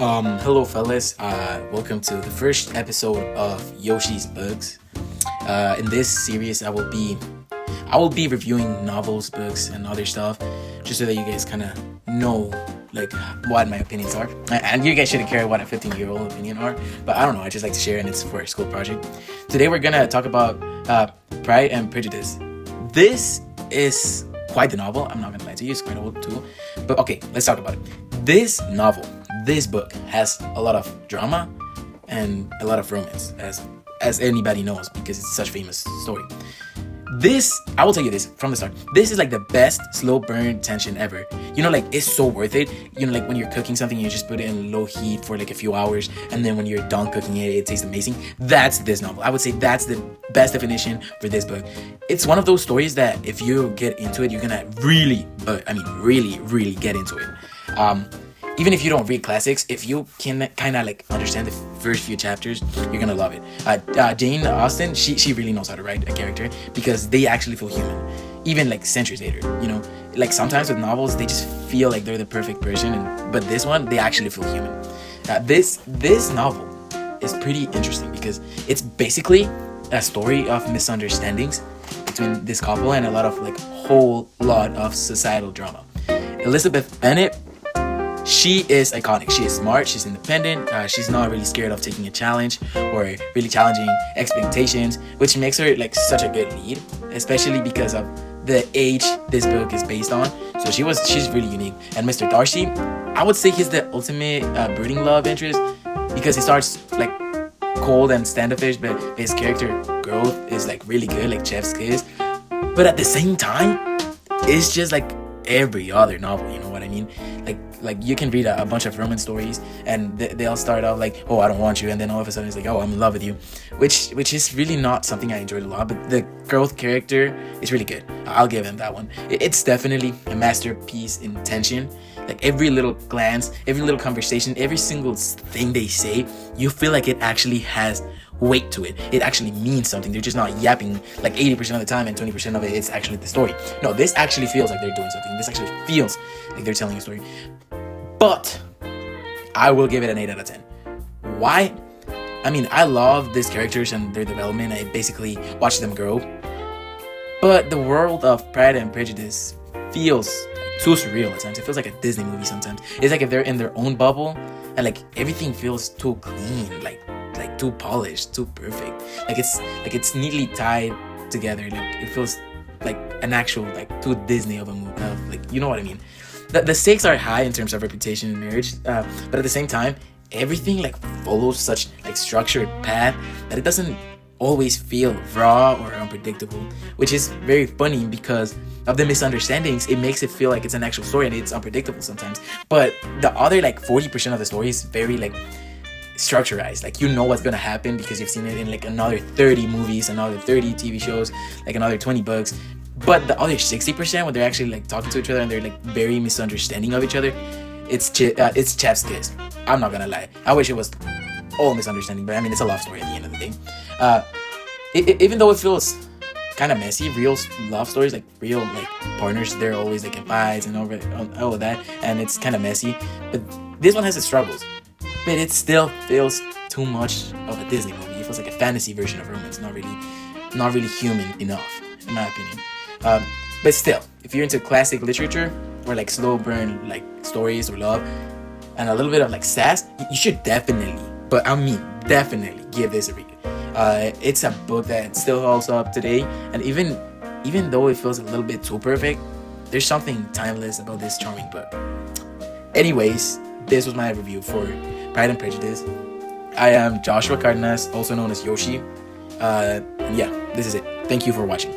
Hello, fellas. Welcome to the first episode of Yoshi's Books. In this series, I will be reviewing novels, books, and other stuff, just so that you guys kind of know like what my opinions are. And you guys shouldn't care what a 15-year-old opinion are, but I don't know. I just like to share, and it's for a school project. Today, we're gonna talk about Pride and Prejudice. This is quite the novel. I'm not gonna lie to you, it's quite old too. But okay, let's talk about it. This book has a lot of drama and a lot of romance, as anybody knows, because it's such a famous story. I will tell you this from the start. This is like the best slow burn tension ever. Like it's so worth it. Like when you're cooking something, you just put it in low heat for like a few hours, and then when you're done cooking it, it tastes amazing. That's this novel. I would say that's the best definition for this book. It's one of those stories that if you get into it, you're gonna really, really get into it. Even if you don't read classics, if you can kind of like understand the first few chapters, you're gonna love it. Jane Austen, she really knows how to write a character because they actually feel human, even like centuries later. Like sometimes with novels, they just feel like they're the perfect person, but this one, they actually feel human. This novel is pretty interesting because it's basically a story of misunderstandings between this couple and a lot of like whole lot of societal drama. Elizabeth Bennet, she is iconic. She is smart. She's independent. She's not really scared of taking a challenge or really challenging expectations, which makes her like such a good lead, especially because of the age this book is based on. So she's really unique. And Mr. Darcy, I would say he's the ultimate brooding love interest because he starts like cold and standoffish, but his character growth is like really good, like chef's kiss. But at the same time, it's just like every other novel, you know what I mean? Like you can read a bunch of romance stories and they'll start off like, oh, I don't want you, and then all of a sudden it's like, oh, I'm in love with you, which is really not something I enjoyed a lot. But the growth character is really good. I'll give him that one. It's definitely a masterpiece in tension. Like every little glance, every little conversation, every single thing they say, you feel like it actually has weight to it. It actually means something. They're just not yapping like 80% of the time and 20% of it's actually the story. No, this actually feels like they're doing something. This actually feels like they're telling a story. But I will give it an 8 out of 10. Why? I mean, I love these characters and their development. I basically watch them grow. But the world of Pride and Prejudice feels like too surreal at times. It feels like a Disney movie sometimes. It's like if they're in their own bubble and like everything feels too clean, like too polished, too perfect. Like it's neatly tied together. Like it feels like an actual like too Disney of a movie. Like, you know what I mean? The stakes are high in terms of reputation and marriage, but at the same time, everything like follows such like structured path that it doesn't always feel raw or unpredictable, which is very funny because of the misunderstandings. It makes it feel like it's an actual story and it's unpredictable sometimes. But the other like 40% of the story is very like structurized. Like you know what's gonna happen because you've seen it in like another 30 movies, another 30 TV shows, like another 20 books. But the other 60%, when they're actually like talking to each other and they're like very misunderstanding of each other, it's chef's kiss. I'm not gonna lie. I wish it was all misunderstanding, but I mean it's a love story at the end of the day. Even though it feels kind of messy, real love stories, like real like partners, they're always like in fights and all of that, and it's kind of messy. But this one has its struggles, but it still feels too much of a Disney movie. It feels like a fantasy version of romance, not really human enough, in my opinion. But still, if you're into classic literature or like slow burn like stories or love and a little bit of like sass, you should definitely give this a read. It's a book that still holds up today, and even though it feels a little bit too perfect, there's something timeless about this charming book. Anyways, this was my review for Pride and Prejudice. I am Joshua Cardenas, also known as Yoshi. And yeah, this is it. Thank you for watching.